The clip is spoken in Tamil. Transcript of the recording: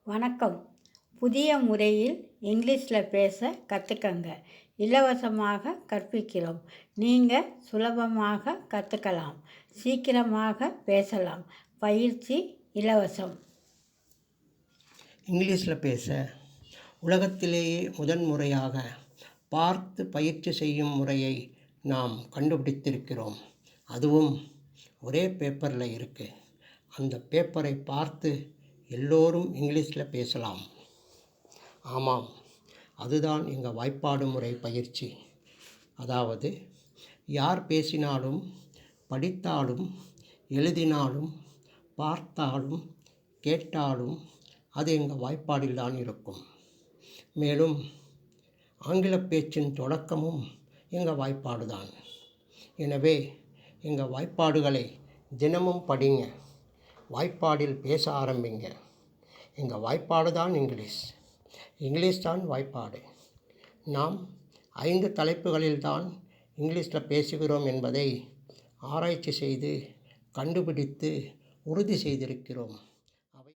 வணக்கம். புதிய முறையில் இங்கிலீஷில் பேச கற்றுக்கங்க. இலவசமாக கற்பிக்கிறோம். நீங்கள் சுலபமாக கற்றுக்கலாம். சீக்கிரமாக பேசலாம். பயிற்சி இலவசம். இங்கிலீஷில் பேச உலகத்திலேயே முதன்முறையாக பார்த்து பயிற்சி செய்யும் முறையை நாம் கண்டுபிடித்திருக்கிறோம். அதுவும் ஒரே பேப்பரில் இருக்குது. அந்த பேப்பரை பார்த்து எல்லோரும் இங்கிலீஷில் பேசலாம். ஆமாம், அதுதான் எங்கள் வாய்ப்பாடு முறை பயிற்சி. அதாவது யார் பேசினாலும், படித்தாலும், எழுதினாலும், பார்த்தாலும், கேட்டாலும் அது எங்கள் வாய்ப்பாடில் தான் இருக்கும். மேலும் ஆங்கில பேச்சின் தொடக்கமும் எங்கள் வாய்ப்பாடு தான். எனவே எங்கள் வாய்ப்பாடுகளை தினமும் படிங்க. வாய்ப்பாடில் பேச ஆரம்பிங்க. எங்கள் வாய்ப்பாடு தான் இங்கிலீஷ் தான் வாய்ப்பாடு. நாம் 5 தலைப்புகளில் தான் இங்கிலீஷில் பேசுகிறோம் என்பதை ஆராய்ச்சி செய்து கண்டுபிடித்து உறுதி செய்திருக்கிறோம்.